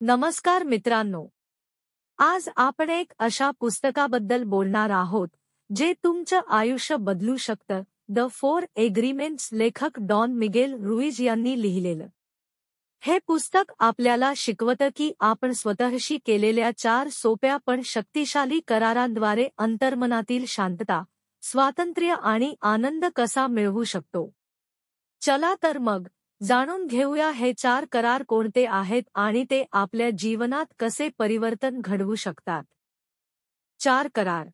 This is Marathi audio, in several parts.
नमस्कार मित्रांनो, आज आपण एक अशा पुस्तकाबद्दल बोलणार आहोत जे तुमचं आयुष्य बदलू शकतं. द फोर एग्रीमेंट्स लेखक डॉन मिगेल रुइज यांनी लिहिलेलं. हे पुस्तक आपल्याला शिकवतं की आपण स्वतःशी केलेल्या 4 सोप्या पण शक्तिशाली करारांद्वारे अंतर्मनातील शांतता, स्वातंत्र्य आणि आनंद कसा मिळवू शकतो. चला तर मग जाणून घेऊया हे 4 करार कोणते आहेत आणि ते आपल्या जीवनात कसे परिवर्तन घडवू शकतात. 4 करार.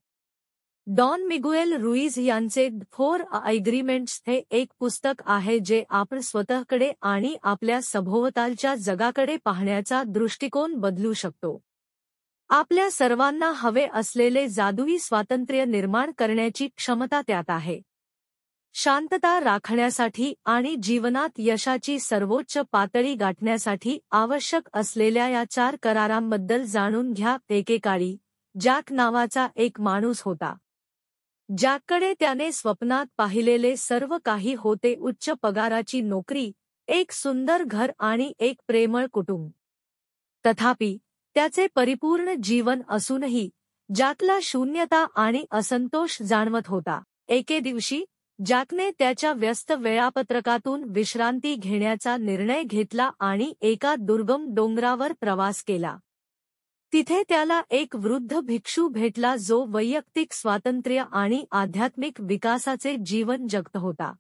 डॉन मिगुएल रुइज यांचे फोर एग्रीमेंट्स हे एक पुस्तक आहे जे आपण स्वतःकडे आणि आपल्या सभोवतालच्या जगाकडे पाहण्याचा दृष्टिकोन बदलू शकतो. आपल्या सर्वांना हवे असलेले जादुई स्वातंत्र्य निर्माण करण्याची क्षमता त्यात आहे. शांतता राखण्यासाठी आणि जीवनात यशाची सर्वोच्च पातळी गाठण्यासाठी आवश्यक असलेल्या या 4 करारांबद्दल जाणून घ्या. एकेकाळी जॅक नावाचा एक माणूस होता. जॅककडे त्याने स्वप्नात पाहिलेले सर्व काही होते: उच्च पगाराची नोकरी, एक सुंदर घर आणि एक प्रेमळ कुटुंब. तथापि त्याचे परिपूर्ण जीवन असूनही जॅकला शून्यता आणि असंतोष जाणवत होता. एके दिवशी जॅकने त्याच्या व्यस्त वेळापत्रकातून विश्रांती घेण्याचा निर्णय घेतला आणि एका दुर्गम डोंगरावर प्रवास केला. तिथे त्याला एक वृद्ध भिक्षू भेटला जो वैयक्तिक स्वातंत्र्य आणि आध्यात्मिक विकासाचे जीवन जगत होता.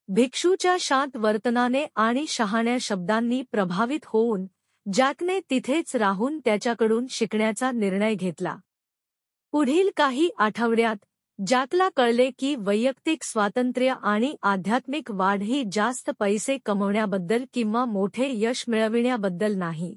भिक्षूच्या शांत वर्तनाने आणि शहाण्या शब्दांनी प्रभावित होऊन जॅकने तिथेच राहून त्याच्याकडून शिकण्याचा निर्णय घेतला. पुढील काही आठवड्यात जॅकला कळले की वैयक्तिक स्वातंत्र्य आणि आध्यात्मिक वाढ ही जास्त पैसे कमवण्याबद्दल किंवा मोठे यश मिळविण्याबद्दल नाही.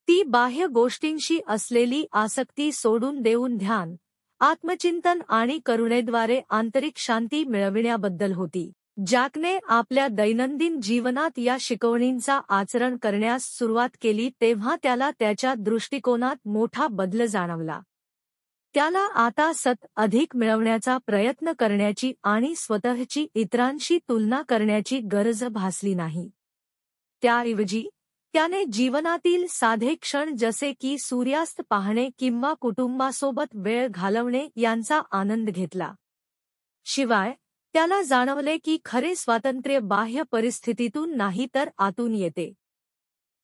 ती बाह्य गोष्टींशी असलेली आसक्ती सोडून देऊन ध्यान, आत्मचिंतन आणि करुणेद्वारे आंतरिक शांती मिळविण्याबद्दल होती. जॅकने आपल्या दैनंदिन जीवनात या शिकवणींचा आचरण करण्यास सुरुवात केली तेव्हा त्याला त्याच्या दृष्टिकोनात मोठा बदल जाणवला. त्याला आता अधिक मिळवण्याचा प्रयत्न करण्याची आणि स्वतःची इतरांशी तुलना करण्याची गरज भासली नाही. त्याऐवजी त्याने जीवनातील साधे क्षण जसे की सूर्यास्त पाहणे किंवा कुटुंबासोबत वेळ घालवणे यांचा आनंद घेतला. शिवाय त्याला जाणवले की खरे स्वातंत्र्य बाह्य परिस्थितीतून नाही तर आतून येते.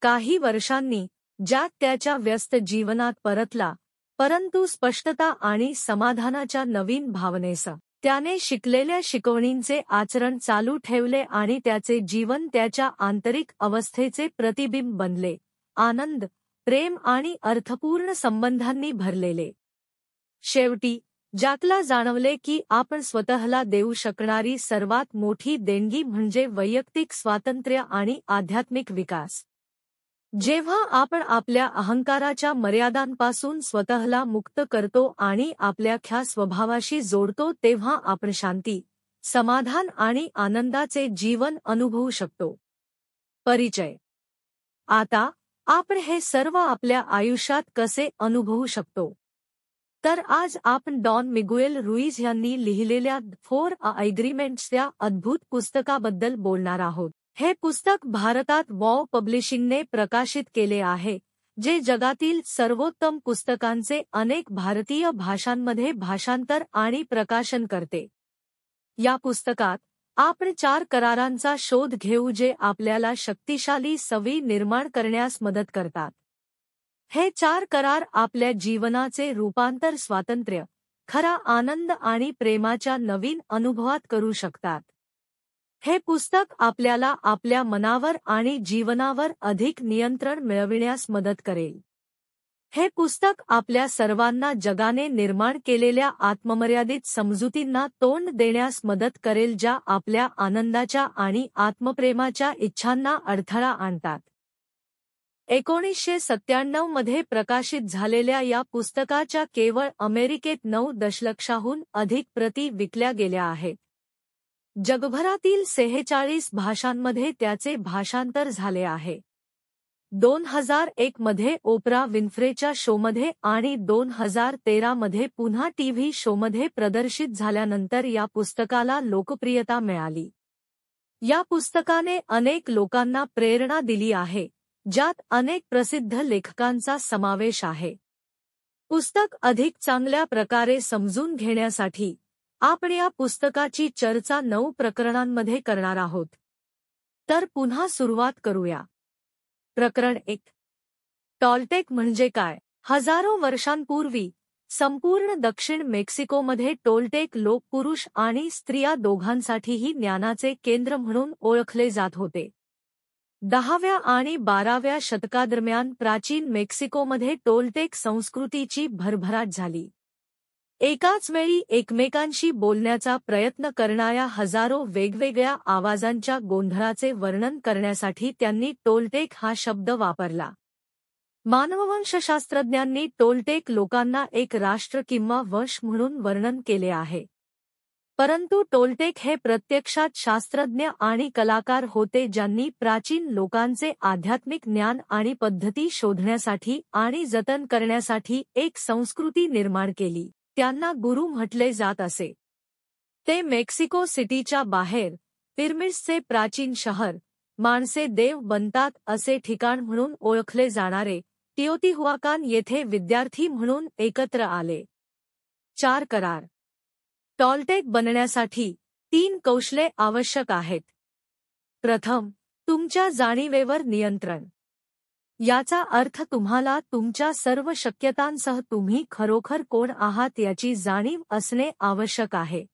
काही वर्षांनी जॅक त्याच्या व्यस्त जीवनात परतला, परंतु स्पष्टता आणि समाधानाच्या नवीन भावनेसह. त्याने शिकलेल्या शिकवणींचे आचरण चालू ठेवले आणि त्याचे जीवन त्याच्या आंतरिक अवस्थेचे प्रतिबिंब बनले: आनंद, प्रेम आणि अर्थपूर्ण संबंधांनी भरलेले. शेवटी जॅकला जाणवले की आपण स्वतःला देऊ शकणारी सर्वात मोठी देणगी म्हणजे वैयक्तिक स्वातंत्र्य आणि आध्यात्मिक विकास. जेव्हा आपण आपल्या अहंकाराच्या मर्यादांपासून स्वतःला मुक्त करतो आणि आपल्या ख्या स्वभावाशी जोडतो तेव्हा आपण शांती, समाधान आणि आनंदाचे जीवन अनुभवू शकतो. परिचय. आता आपण हे सर्व आपल्या आयुष्यात कसे अनुभवू शकतो? तर आज आपण डॉन मिगुएल रुइज यांनी लिहिलेल्या फोर एग्रीमेंट्स या अद्भुत पुस्तकाबद्दल बोलणार आहोत. हे पुस्तक भारतात वॉव पब्लिशिंगने प्रकाशित केले आहे, जे जगातील सर्वोत्तम पुस्तकांचे अनेक भारतीय भाषांमध्ये भाषांतर आणि प्रकाशन करते. या पुस्तकात आपण 4 करारांचा शोध घेऊ जे आपल्याला शक्तिशाली सवयी निर्माण करण्यास मदत करतात. हे 4 करार आपल्या जीवनाचे रूपांतर स्वातंत्र्य, खरा आनंद आणि प्रेमाच्या नवीन अनुभवात करू शकतात. हे पुस्तक आपल्याला आपल्या मनावर आणि जीवनावर अधिक नियंत्रण मिळविण्यास मदत करेल. हे पुस्तक आपल्या सर्वांना जगाने निर्माण केलेल्या आत्ममर्यादित समजुतींना तोंड देण्यास मदत करेल ज्या आपल्या आनंदाच्या आणि आत्मप्रेमाच्या इच्छांना अडथळा आणतात. 1997 मध्ये प्रकाशित झालेल्या या पुस्तकाच्या केवळ अमेरिकेत 9 दशलक्षाहून अधिक प्रती विकल्या गेल्या आहेत. जगभरातील 46 भाषांमध्ये त्याचे भाषांतर झाले आहे. 2001 मध्ये ओप्रा विन्फ्रेच्या शोमध्ये आणि 2013 मध्ये पुन्हा टीव्ही शोमध्ये प्रदर्शित झाल्यानंतर या पुस्तकाला लोकप्रियता मिळाली. या पुस्तकाने अनेक लोकांना प्रेरणा दिली आहे, ज्यात अनेक प्रसिद्ध लेखकांचा समावेश आहे. पुस्तक अधिक चांगल्या प्रकारे समजून घेण्यासाठी आपण या पुस्तकाची चर्चा 9 प्रकरणांमध्ये करणार आहोत. तर पुन्हा सुरुवात करूया. प्रकरण 1. टॉल्टेक म्हणजे काय? हजारो वर्षांपूर्वी संपूर्ण दक्षिण मेक्सिकोमध्ये टोल्टेक लोक पुरुष आणि स्त्रिया दोघांसाठीही ज्ञानाचे केंद्र म्हणून ओळखले जात होते. 10व्या आणि 12व्या शतकादरम्यान प्राचीन मेक्सिकोमध्ये टोल्टेक संस्कृतीची भरभराट झाली. एकाच वेळी एकमेकांशी बोलण्याचा प्रयत्न करणाऱ्या हजारो वेगवेगळ्या आवाजांच्या गोंधळाचे वर्णन करण्यासाठी त्यांनी टोल्टेक हा शब्द वापरला. मानववंशशास्त्रज्ञांनी टोल्टेक लोकांना एक राष्ट्र किंवा वंश म्हणून वर्णन केले आहे. परंतु टोल्टेक हे प्रत्यक्षात शास्त्रज्ञ आणि कलाकार होते ज्यांनी प्राचीन लोकांचे आध्यात्मिक ज्ञान आणि पद्धती शोधण्यासाठी आणि जतन करण्यासाठी एक संस्कृती निर्माण केली. त्यांना गुरु म्हटले जात असे. ते मेक्सिको सिटीच्या बाहेर पिरॅमिड्सचे प्राचीन शहर, माणसे देव बनतात असे ठिकाण म्हणून ओळखले जाणारे टिओतिहुआकान येथे विद्यार्थी म्हणून एकत्र आले. 4 करार. टॉल्टेक बनण्यासाठी 3 कौशल्ये आवश्यक आहेत. प्रथम, तुमच्या जाणीवेवर नियंत्रण. याचा अर्थ तुम्हाला तुमच्या सर्व शक्यतांसह तुम्ही खरोखर कोण आहात याची जाणीव असणे आवश्यक आहे.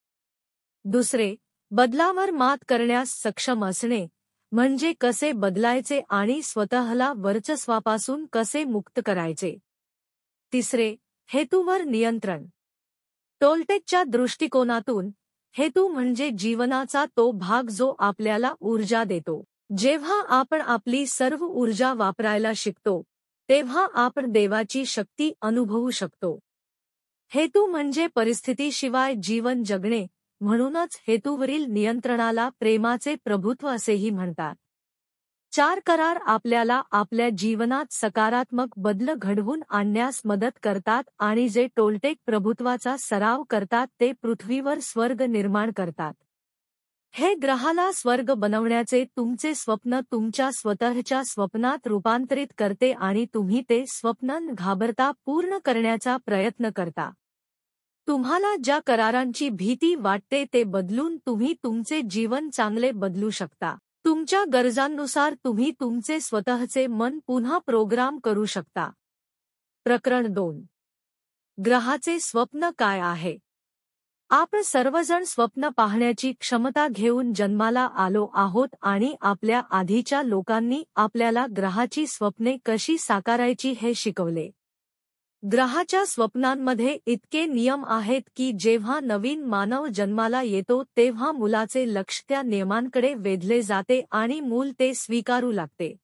दुसरे, बदलावर मात करण्यास सक्षम असणे, म्हणजे कसे बदलायचे आणि स्वतःला वर्चस्वापासून कसे मुक्त करायचे. तिसरे, हेतूवर नियंत्रण. टोल्टेकच्या दृष्टिकोनातून हेतू म्हणजे जीवनाचा तो भाग जो आपल्याला ऊर्जा देतो. जेव्हा आपण आपली सर्व ऊर्जा वापरायला शिकतो तेव्हा आपण देवाची शक्ती अनुभवू शकतो. हेतू म्हणजे परिस्थितीशिवाय जीवन जगणे, म्हणूनच हेतूवरील नियंत्रणाला प्रेमाचे प्रभुत्व असेही म्हणतात. 4 करार आपल्याला आपल्या जीवनात सकारात्मक बदल घडवून आणण्यास मदत करतात आणि जे टोल्टेक प्रभुत्वाचा सराव करतात ते पृथ्वीवर स्वर्ग निर्माण करतात. हे ग्रहाला स्वर्ग बनवण्याचे तुमचे स्वप्न तुमच्या स्वतःच्या स्वप्नात रूपांतरित करते आणि तुम्ही ते स्वप्न न घाबरता पूर्ण करण्याचा प्रयत्न करता. तुम्हाला ज्या करारांची भीती वाटते ते बदलून तुम्ही तुमचे जीवन चांगले बदलू शकता. तुमच्या गरजांनुसार तुम्ही तुमचे स्वतःचे मन पुन्हा प्रोग्राम करू शकता. प्रकरण 2. ग्रहाचे स्वप्न काय आहे? आपण सर्वजण स्वप्न पाहण्याची क्षमता घेऊन जन्माला आलो आहोत आणि आपल्या आधीच्या लोकांनी आपल्याला ग्रहाची स्वप्ने कशी साकारायची हे शिकवले. ग्रहाच्या स्वप्नांमध्ये इतके नियम आहेत की जेव्हा नवीन मानव जन्माला येतो तेव्हा मुलाचे लक्ष त्या नियमांकडे वेधले जाते आणि मूल ते स्वीकारू लागते.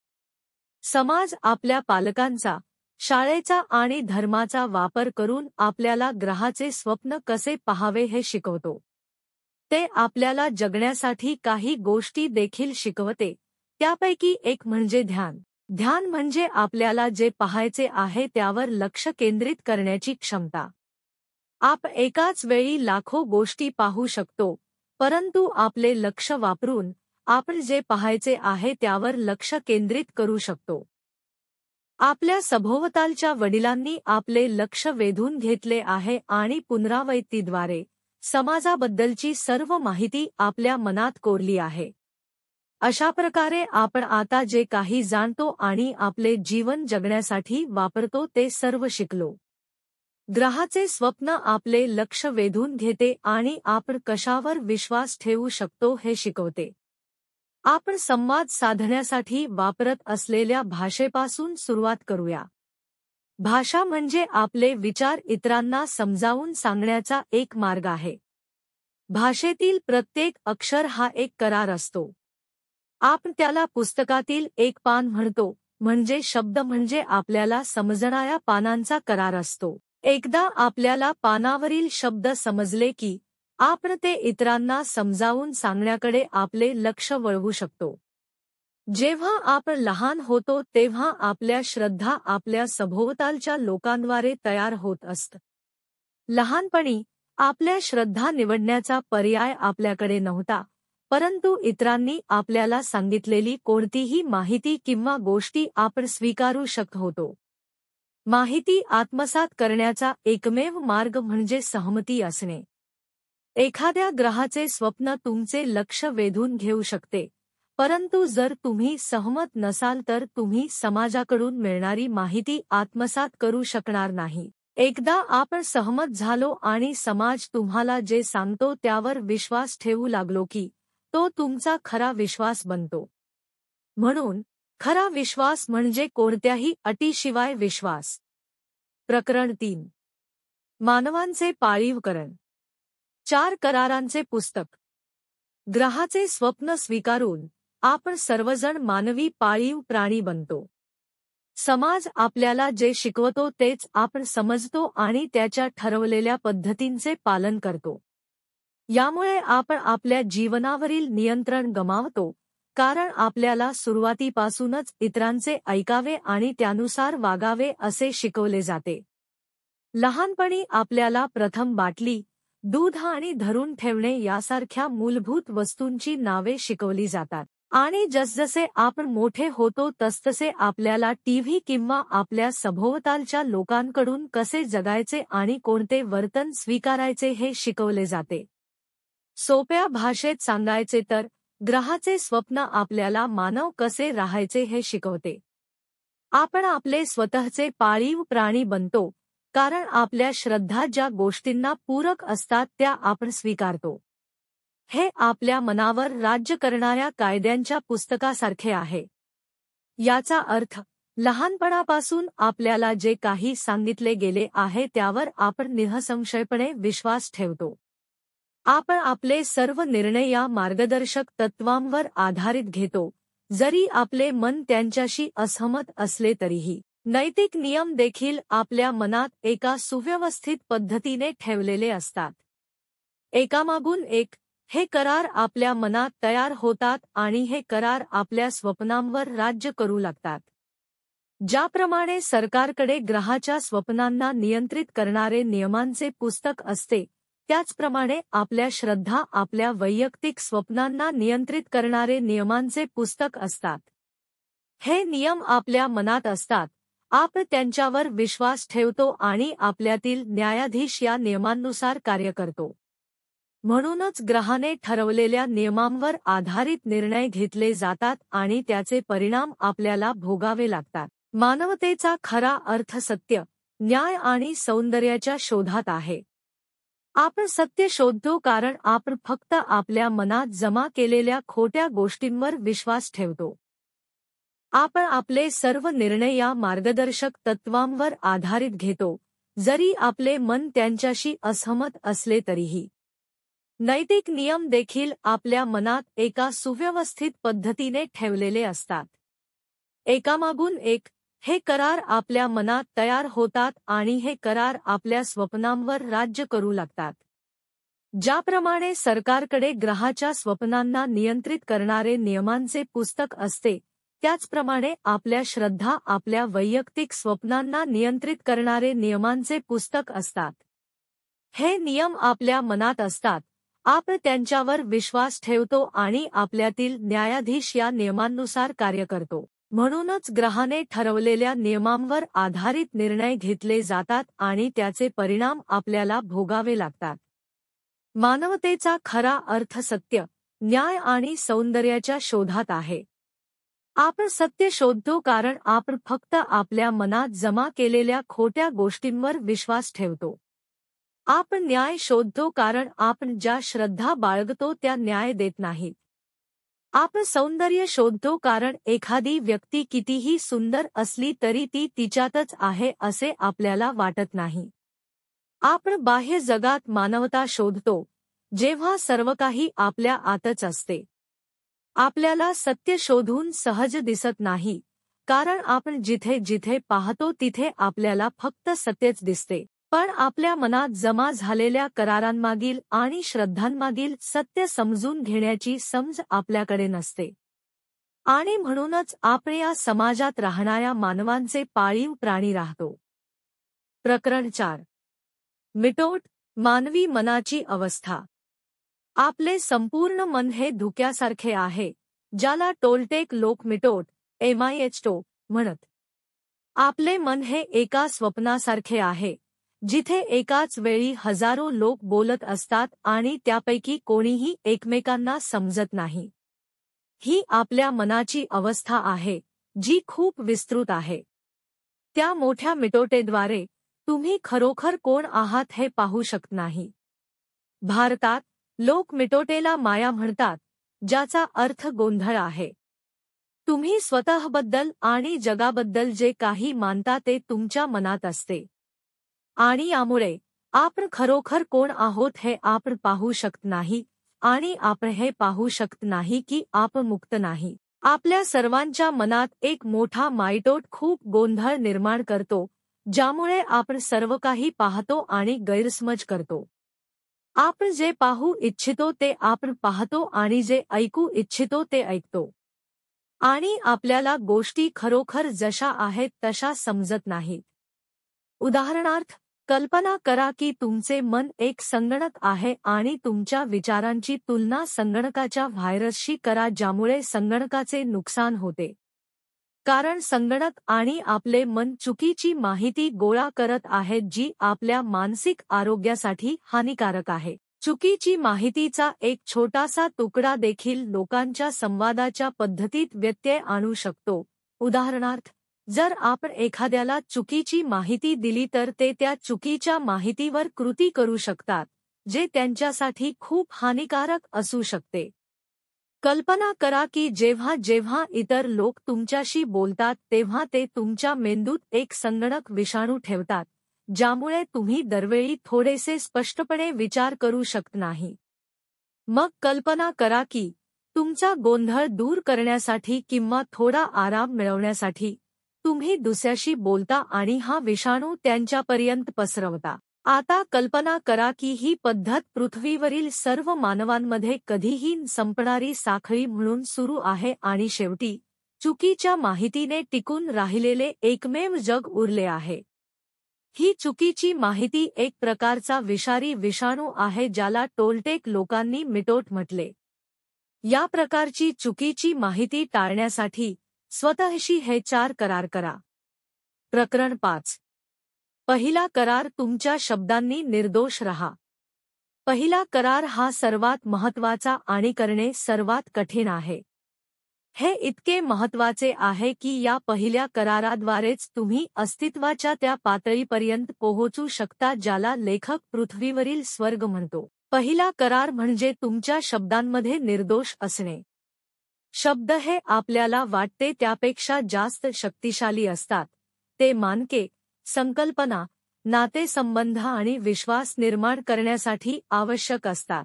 समाज आपल्या पालकांचा, शाळेचा आणि धर्माचा वापर करून आपल्याला ग्रहाचे स्वप्न कसे पाहावे हे शिकवतो. ते आपल्याला जगण्यासाठी काही गोष्टी देखील शिकवते. त्यापैकी एक म्हणजे ध्यान. ध्यान म्हणजे आपल्याला जे पाहायचे आहे त्यावर लक्ष केंद्रित करण्याची क्षमता. आपण एकाच वेळी लाखो गोष्टी पाहू शकतो, परंतु आपले लक्ष वापरून आपण जे पाहायचे आहे त्यावर लक्ष केंद्रित करू शकतो. आपल्या सभोवतालच्या वडिलांनी आपले लक्ष वेधून घेतले आहे आणि पुनरावृत्तीद्वारे समाजाबद्दलची सर्व माहिती आपल्या मनात कोरली आहे. अशा प्रकारे आपण आता जे काही जाणतो आणि आपले जीवन जगण्यासाठी वापरतो ते सर्व शिकलो. ग्रहाचे स्वप्न आपले लक्ष वेधून घेते आणि आपण कशावर विश्वास ठेवू शकतो हे शिकवते. आपण संवाद साधण्यासाठी वापरत असलेल्या भाषेपासून सुरुवात करूया. भाषा म्हणजे आपले विचार इतरांना समजावून सांगण्याचा एक मार्ग आहे. भाषेतील प्रत्येक अक्षर हा एक करार असतो. आपण त्याला पुस्तकातील एक पान म्हणतो, म्हणजे शब्द म्हणजे आपल्याला समजणाऱ्या पानांचा करार असतो. एकदा आपल्याला पानावरील शब्द समजले की आपण ते इतरांना समजावून सांगण्याकडे आपले लक्ष वळवू शकतो. जेव्हा आपण लहान होतो तेव्हा आपल्या श्रद्धा आपल्या सभोवतालच्या लोकांद्वारे तयार होत असतात. लहानपणी आपल्या श्रद्धा निवडण्याचा पर्याय आपल्याकडे नव्हता, परंतु इतरांनी आपल्याला सांगितलेली कोणतीही माहिती किंवा गोष्टी आपण स्वीकारू शकत होतो. माहिती आत्मसात करण्याचा एकमेव मार्ग म्हणजे सहमती असणे. एखाद्या ग्रहाचे स्वप्न तुमचे लक्ष वेधून घेऊ शकते, परंतु जर तुम्ही सहमत नसाल तर तुम्ही समाजाकडून मिळणारी माहिती आत्मसात करू शकणार नाही. एकदा आपण सहमत झालो आणि समाज तुम्हाला जे सांगतो त्यावर विश्वास ठेवू लागलो की तो तुमचा खरा विश्वास बनतो. म्हणून खरा विश्वास म्हणजे कोणत्याही अटीशिवाय विश्वास. प्रकरण 3. मानवांचे पाळीवकरण. 4 करारांचे पुस्तक. ग्रहाचे स्वप्न स्वीकारून आपण सर्वजण मानवी पाळीव प्राणी बनतो. समाज आपल्याला जे शिकवतो तेच आपण समजतो आणि त्याच्या ठरवलेल्या पद्धतींचे पालन करतो. यामुळे आपण आपल्या जीवनावरील नियंत्रण गमावतो, कारण आपल्याला सुरुवातीपासूनच इतरांचे ऐकावे आणि त्यानुसार वागावे असे शिकवले जाते. लहानपणी आपल्याला प्रथम बाटली, दूध आणि धरून ठेवणे यासारख्या मूलभूत वस्तूंची नावे शिकवली जातात. आणि जसजसे आपण मोठे होतो तसतसे आपल्याला टीव्ही किंवा आपल्या सभोवतालच्या लोकांकडून कसे जगायचे आणि कोणते वर्तन स्वीकारायचे हे शिकवले जाते. सोप्या भाषेत सांगायचे तर ग्रहाचे स्वप्न आपल्याला मानव कसे राहायचे हे शिकवते. आपण आपले स्वतःचे पाळीव प्राणी बनतो, कारण आपल्या श्रद्धा ज्या गोष्टींना पूरक असतात त्या आपण स्वीकारतो. हे आपल्या मनावर राज्य करणाऱ्या कायद्यांच्या पुस्तकासारखे आहे. याचा अर्थ लहानपणापासून आपल्याला जे काही सांगितले गेले आहे त्यावर आपण निःसंशयपणे विश्वास ठेवतो. आपण आपले सर्व निर्णय या मार्गदर्शक तत्वांवर आधारित घेतो, जरी आपले मन त्यांच्याशी असहमत असले तरीही. नैतिक नियम देखील आपल्या मनात एका सुव्यवस्थित पद्धतीने ठेवलेले असतात. एकामागून एक हे करार आपल्या मनात तयार होतात आणि हे करार आपल्या स्वप्नांवर राज्य करू लागतात. ज्याप्रमाणे सरकारकडे ग्रहाच्या स्वप्नांना नियंत्रित करणारे नियमांचे पुस्तक असते, त्याचप्रमाणे आपल्या श्रद्धा आपल्या वैयक्तिक स्वप्नांना नियंत्रित करणारे नियमांचे पुस्तक असतात. हे नियम आपल्या मनात असतात, आपण त्यांच्यावर विश्वास ठेवतो आणि आपल्यातील न्यायाधीश या नियमांनुसार कार्य करतो. म्हणूनच ग्रहाने ठरवलेल्या नियमांवर आधारित निर्णय घेतले जातात आणि त्याचे परिणाम आपल्याला भोगावे लागतात. मानवतेचा खरा अर्थ सत्य, न्याय आणि सौंदर्याच्या शोधात आहे. आपण सत्य शोधतो कारण आपण फक्त आपल्या मनात जमा केलेल्या खोट्या गोष्टींवर विश्वास ठेवतो. आपण आपले सर्व निर्णय या मार्गदर्शक तत्वांवर आधारित घेतो, जरी आपले मन त्यांच्याशी असहमत असले तरीही. नैतिक नियम देखील आपल्या मनात एका सुव्यवस्थित पद्धतीने ठेवलेले असतात. एकामागून एक हे करार आपल्या मनात तयार होतात आणि हे करार आपल्या स्वप्नांवर राज्य करू लागतात. ज्याप्रमाणे सरकारकडे ग्रहाच्या स्वप्नांना नियंत्रित करणारे नियमांचे पुस्तक असते, त्याचप्रमाणे आपल्या श्रद्धा आपल्या वैयक्तिक स्वप्नांना नियंत्रित करणारे नियमांचे पुस्तक असतात. हे नियम आपल्या मनात असतात, आपण त्यांच्यावर विश्वास ठेवतो आणि आपल्यातील न्यायाधीश या नियमांनुसार कार्य करतो. म्हणूनच ग्रहाने ठरवलेल्या नियमांवर आधारित निर्णय घेतले जातात आणि त्याचे परिणाम आपल्याला भोगावे लागतात. मानवतेचा खरा अर्थ सत्य, न्याय आणि सौंदर्याच्या शोधात आहे. आपण सत्य शोधतो कारण आपण फक्त आपल्या मनात जमा केलेल्या खोट्या गोष्टींवर विश्वास ठेवतो. आपण न्याय शोधतो कारण आपण ज्या श्रद्धा बाळगतो त्या न्याय देत नाहीत. आपण सौंदर्य शोधतो कारण एखादी व्यक्ती कितीही सुंदर असली तरी ती तिच्यातच आहे असे आपल्याला वाटत नाही. आपण बाह्य जगात मानवता शोधतो, जेव्हा सर्व काही आपल्या आतच असते. आपल्याला सत्य शोधून सहज दिसत नाही, कारण आपण जिथे जिथे पाहतो तिथे आपल्याला फक्त सत्यच दिसते. पण आपल्या मनात जमा झालेल्या करारांमागील आणि श्रद्धांमागील सत्य समजून घेण्याची समज आपल्याकडे नसते. आणि म्हणूनच आपण या समाजात राहणाऱ्या मानवांचे पाळीव प्राणी राहतो. प्रकरण 4. मिटोट, मानवी मनाची अवस्था. आपले संपूर्ण मन हे धुक्यासारखे आहे, ज्याला टोलटेक लोक मिटोट MIHTO म्हणत. आपले मन हे एका स्वप्नासारखे आहे, जिथे एकाच वेळी हजारो लोक बोलत असतात आणि त्यापैकी कोणीही एकमेकांना समजत नाही. ही आपल्या मनाची अवस्था आहे, जी खूप विस्तृत आहे. त्या मोठ्या मिटोटेद्वारे तुम्ही खरोखर कोण आहात हे पाहू शकत नाही. भारतात लोक मिटोटेला माया म्हणतात, ज्याचा अर्थ गोंधळ आहे. तुम्ही स्वतःबद्दल आणि जगाबद्दल जे काही मानता ते तुमच्या मनात असते. आणि यामुळे आपण खरोखर कोण आहोत हे आपण पाहू शकत नाही आणि आपण हे पाहू शकत नाही की आपण मुक्त नाही. आपल्या सर्वांच्या मनात एक मोठा माइटोट खूप गोंधळ निर्माण करतो, ज्यामुळे आपण सर्व काही पाहतो आणि गैरसमज करतो. आपण जे पाहू इच्छितो ते आपण पाहतो आणि जे ऐकू इच्छितो ते ऐकतो. आणि आपल्याला गोष्टी खरोखर जशा आहेत तशा समजत नाहीत. उदाहरणार्थ, कल्पना करा की तुमचे मन एक संगणक आहे आणि तुमच्या विचारांची तुलना संगणकाच्या व्हायरसशी करा, ज्यामुळे संगणकाचे नुकसान होते. कारण संगणक आणि आपले मन चुकीची माहिती गोळा करत आहेत, जी आपल्या मानसिक आरोग्यासाठी हानिकारक आहे. चुकीची माहितीचा एक छोटासा तुकडा देखील लोकांच्या संवादाच्या पद्धतीत व्यत्यय आणू शकतो. उदाहरणार्थ, जर आपण एखाद्याला चुकीची माहिती दिली तर ते त्या चुकीच्या माहितीवर कृती करू शकतात, जे त्यांच्यासाठी खूप हानिकारक असू शकते. कल्पना करा की जेव्हा जेव्हा इतर लोक तुमच्याशी बोलतात तेव्हा ते तुमच्या मेंदूत एक संगणक विषाणू ठेवतात, ज्यामुळे तुम्ही दरवेळी थोडेसे स्पष्टपणे विचार करू शकत नाही. मग कल्पना करा की तुमचा गोंधळ दूर करण्यासाठी किंवा थोडा आराम मिळवण्यासाठी तुम्ही दुसऱ्याशी बोलता आणि हा विषाणू त्यांच्यापर्यंत पसरवता. आता कल्पना करा की ही पद्धत पृथ्वीवरील सर्व मानवांमध्ये कधीही संपणारी साखळी म्हणून सुरू आहे आणि शेवटी चुकीच्या माहितीने टिकून राहिलेले एकमेव जग उरले आहे. ही चुकीची माहिती एक प्रकारचा विषारी विषाणू आहे, ज्याला टोलटेक लोकांनी मिटोट म्हटले. या प्रकारची चुकीची माहिती टाळण्यासाठी स्वतःशी हे 4 करार करा. प्रकरण 5. पहिला करार, तुमच्या शब्दांनी निर्दोष रहा. पहिला करार हा सर्वात महत्त्वाचा आणि करणे सर्वात कठीण आहे. हे इतके महत्त्वाचे आहे की या पहिल्या कराराद्वारेच तुम्ही अस्तित्वाच्या त्या पातळीपर्यंत पोहोचू शकता ज्याला लेखक पृथ्वीवरील स्वर्ग म्हणतो. पहिला करार म्हणजे तुमच्या शब्दांमध्ये निर्दोष असणे. शब्द हे आपल्याला वाटते त्यापेक्षा जास्त शक्तिशाली असतात. ते मानके, संकल्पना, नातेसंबंध आणि विश्वास निर्माण करण्यासाठी आवश्यक असतात.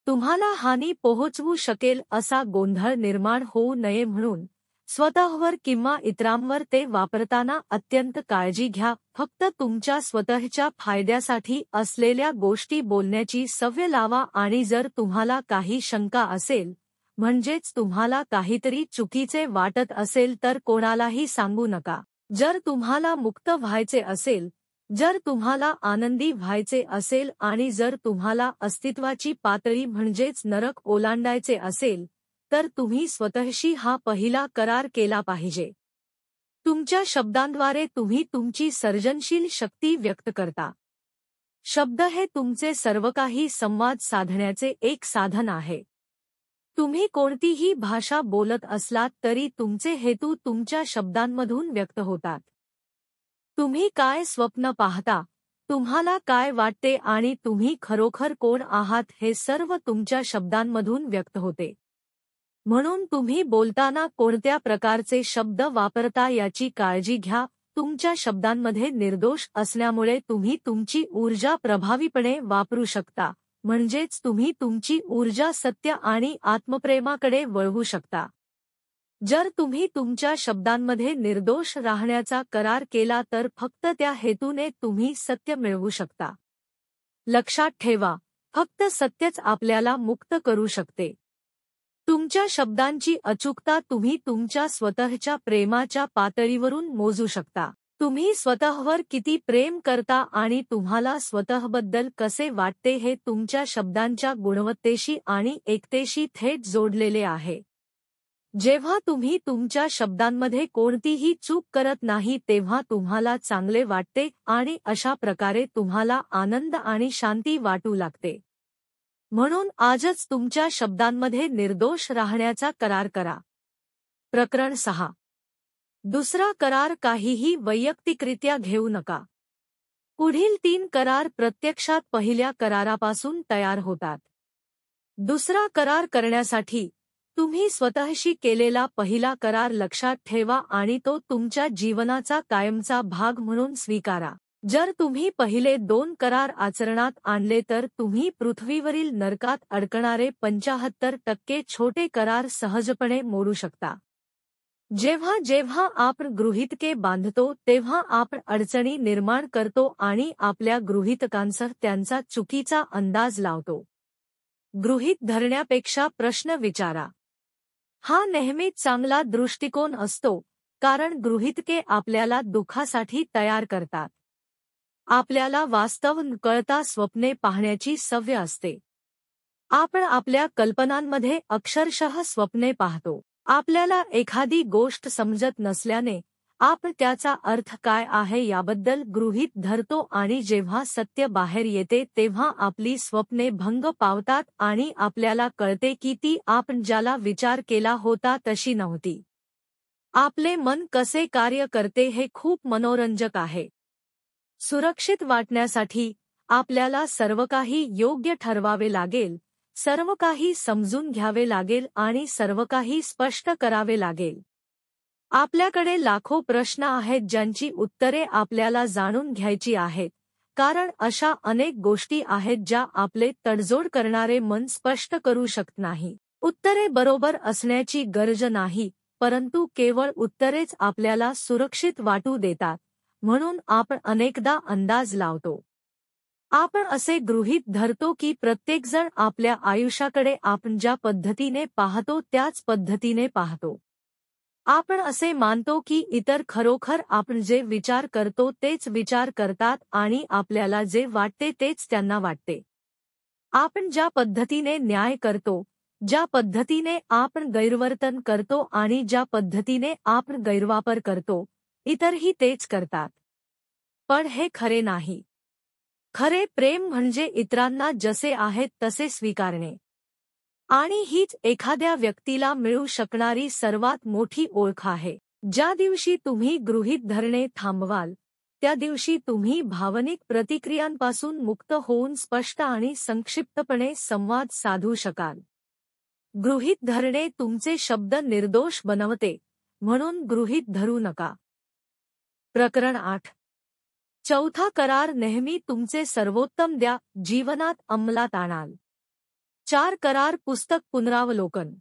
तुम्हाला हानी पोहोचवू शकेल असा गोंधळ निर्माण होऊ नये म्हणून स्वतःवर किंवा इतरांवर ते वापरताना अत्यंत काळजी घ्या. फक्त तुमच्या स्वतःच्या फायद्यासाठी असलेल्या गोष्टी बोलण्याची सवय लावा आणि जर तुम्हाला काही शंका असेल, म्हणजेच तुम्हाला काहीतरी चुकीचे वाटत असेल तर कोणालाही सांगू नका. जर तुम्हाला मुक्त व्हायचे असेल, जर तुम्हाला आनंदी व्हायचे असेल आणि जर तुम्हाला अस्तित्वाची पातळी म्हणजेच नरक ओलांडायचे असेल, तर तुम्ही स्वतःशी हा पहिला करार केला पाहिजे. तुमच्या शब्दांद्वारे तुम्ही तुमची सर्जनशील शक्ती व्यक्त करता. शब्द हे तुमचे सर्वकाही संवाद साधण्याचे एक साधन आहे. तुम्ही कोणतीही भाषा बोलत असलात तरी तुमचे हेतू तुमच्या शब्दांमधून व्यक्त होतात. तुम्ही काय स्वप्न पाहता, तुम्हाला काय वाटते आणि तुम्ही खरोखर कोण आहात हे सर्व तुमच्या शब्दांमधून व्यक्त होते. म्हणून तुम्ही बोलताना कोणत्या प्रकारचे शब्द वापरता याची काळजी घ्या. तुमच्या शब्दांमध्ये निर्दोष असल्यामुळे तुम्ही तुमची ऊर्जा प्रभावीपणे वापरू शकता, म्हणजेच तुम्ही तुमची ऊर्जा सत्य आणि आत्मप्रेमाकडे वळवू शकता. जर तुम्ही तुमच्या शब्दांमध्ये निर्दोष राहण्याचा करार केला तर फक्त त्या हेतूने तुम्ही सत्य मिळवू शकता. लक्षात ठेवा, फक्त सत्यच आपल्याला मुक्त करू शकते. तुमच्या शब्दांची अचूकता तुम्ही तुमच्या स्वतःच्या प्रेमाच्या पातळीवरून मोजू शकता. तुम्ही स्वतःवर किती प्रेम करता आणि तुम्हाला स्वतःबद्दल कसे वाटते हे तुमच्या शब्दांच्या गुणवत्तेशी आणि एकतेशी थेट जोडलेले आहे. जेव्हा तुम्ही तुमच्या शब्दांमध्ये कोणतीही चूक करत नाही तेव्हा तुम्हाला चांगले वाटते आणि अशा प्रकारे तुम्हाला आनंद आणि शांती वाटू लागते. म्हणून आजच तुमच्या शब्दांमध्ये निर्दोष राहण्याचा करार करा. प्रकरण 6. दुसरा करार, काहीही वैयक्तिकरित्या घेऊ नका. पुढील 3 करार प्रत्यक्षात पहिल्या करारापासून तयार होतात. दुसरा करार करण्यासाठी तुम्ही स्वतःशी केलेला पहिला करार लक्षात ठेवा आणि तो तुमच्या जीवनाचा कायमचा भाग म्हणून स्वीकारा. जर तुम्ही पहिले 2 करार आचरणात आणले तर तुम्ही पृथ्वीवरील नरकात अडकणारे 75% छोटे करार सहजपणे मोडू शकता. जेव्हा जेव्हा आपण गृहीतके बांधतो तेव्हा आपण अडचणी निर्माण करतो आणि आपल्या गृहीतकांसह त्यांचा चुकीचा अंदाज लावतो. गृहीत धरण्यापेक्षा प्रश्न विचारा. हा नेहमीच चांगला दृष्टिकोन असतो, कारण गृहीतके आपल्याला दुःखासाठी तयार करतात. आपल्याला वास्तव न कळता स्वप्ने पाहण्याची सवय असते. आपण आपल्या कल्पनांमध्ये अक्षरशः स्वप्ने पाहतो. आपल्याला एखादी गोष्ट समजत नसल्याने आपण त्याचा अर्थ काय आहे याबद्दल गृहीत धरतो आणि जेव्हा सत्य बाहेर येते तेव्हा आपली स्वप्ने भंग पावतात आणि आपल्याला कळते की ती आपण ज्याला विचार केला होता तशी नव्हती. आपले मन कसे कार्य करते हे खूप मनोरंजक आहे. सुरक्षित वाटण्यासाठी आपल्याला सर्व काही योग्य ठरवावे लागेल, सर्व काही समजून घ्यावे लागेल आणि सर्व काही स्पष्ट करावे लागेल. आपल्याकडे लाखो प्रश्न आहेत ज्यांची उत्तरे आपल्याला जाणून घ्यायची आहेत, कारण अशा अनेक गोष्टी आहेत ज्या आपले तडजोड करणारे मन स्पष्ट करू शकत नाही. उत्तरे बरोबर असण्याची गरज नाही, परंतु केवळ उत्तरेच आपल्याला सुरक्षित वाटू देतात, म्हणून आपण अनेकदा अंदाज लावतो. आपण असे गृहीत धरतो की प्रत्येकजण आपल्या आयुष्याकडे आपण ज्या पद्धतीने पाहतो त्याच पद्धतीने पाहतो. आपण असे मानतो की इतर खरोखर आपण जे विचार करतो तेच विचार करतात आणि आपल्याला जे वाटते तेच त्यांना वाटते. आपण ज्या पद्धतीने न्याय करतो, ज्या पद्धतीने आपण गैरवर्तन करतो आणि ज्या पद्धतीने आपण गैरवापर करतो, इतरही तेच करतात. पण हे खरे नाही. खरे प्रेम म्हणजे इतरांना जसे आहेत तसे स्वीकारणे. आणि हीच एखाद्या व्यक्तीला मिळू शकणारी सर्वात मोठी ओळख आहे. ज्या दिवशी तुम्ही गृहीत धरणे थांबवाल, त्या दिवशी तुम्ही भावनिक प्रतिक्रियांपासून मुक्त होऊन स्पष्ट आणि संक्षिप्तपणे संवाद साधू शकाल. गृहीत धरणे तुमचे शब्द निर्दोष बनवते, म्हणून गृहीत धरू नका. प्रकरण 8. चौथा करार, नेहमी तुमचे सर्वोत्तम द्या, जीवनात अंमलात आणाल. 4 करार पुस्तक पुनरावलोकन.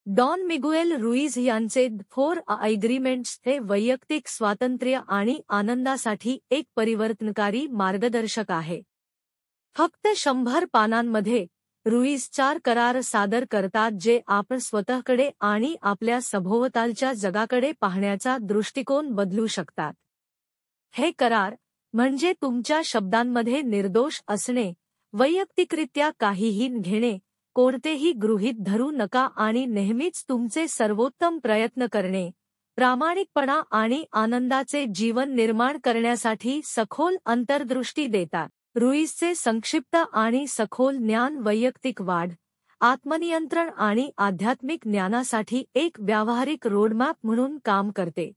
डॉन मिगुएल रुईज यांचे 4 अग्रीमेंट्स हे वैयक्तिक स्वातंत्र्य आणि आनंदासाठी एक परिवर्तनकारी मार्गदर्शक आहे. फक्त 100 पानांमध्ये रुईज 4 करार सादर करतात जे आपण स्वतःकडे आणि आपल्या सभोवतालच्या जगाकडे पाहण्याचा दृष्टिकोन बदलू शकतात. हे करार म्हणजे तुमच्या शब्दांमध्ये निर्दोष असणे, वैयक्तिकरित्या काहीही घेणे, कोणतेही गृहीत धरू नका आणि नेहमीच तुमचे सर्वोत्तम प्रयत्न करणे, प्रामाणिकपणा आणि आनंदाचे जीवन निर्माण करण्यासाठी सखोल अंतर्दृष्टी देतात. रुईसचे संक्षिप्त आणि सखोल ज्ञान वैयक्तिक वाढ, आत्मनियंत्रण आणि आध्यात्मिक ज्ञानासाठी एक व्यावहारिक रोडमॅप म्हणून काम करते.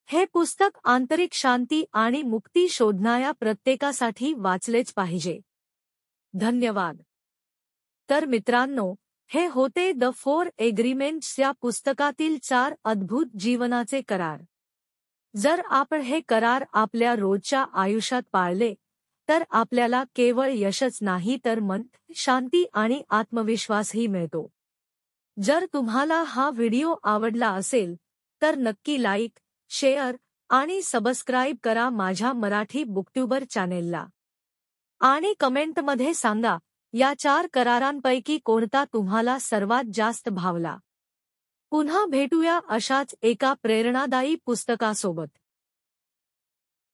हे पुस्तक आंतरिक शांती आणि मुक्ती शोधणाऱ्या प्रत्येकासाठी वाचलेच पाहिजे. धन्यवाद. तर मित्रांनो, हे होते द 4 एग्रीमेंट्स या पुस्तकातील 4 अद्भुत जीवनाचे करार. जर आपण हे करार आपल्या रोजच्या आयुष्यात पाळले, तर आपल्याला केवळ यशच नाही तर मन, शांती आणि आत्मविश्वासही मिळतो. जर तुम्हाला हा व्हिडिओ आवडला असेल, तर नक्की लाईक, शेअर आणि सबस्क्राईब करा माझ्या मराठी बुकट्यूबर चॅनेलला. आणि कमेंटमध्ये सांगा, या 4 करारांपैकी कोणता तुम्हाला सर्वात जास्त भावला. पुन्हा भेटूया अशाच एका प्रेरणादायी पुस्तकासोबत.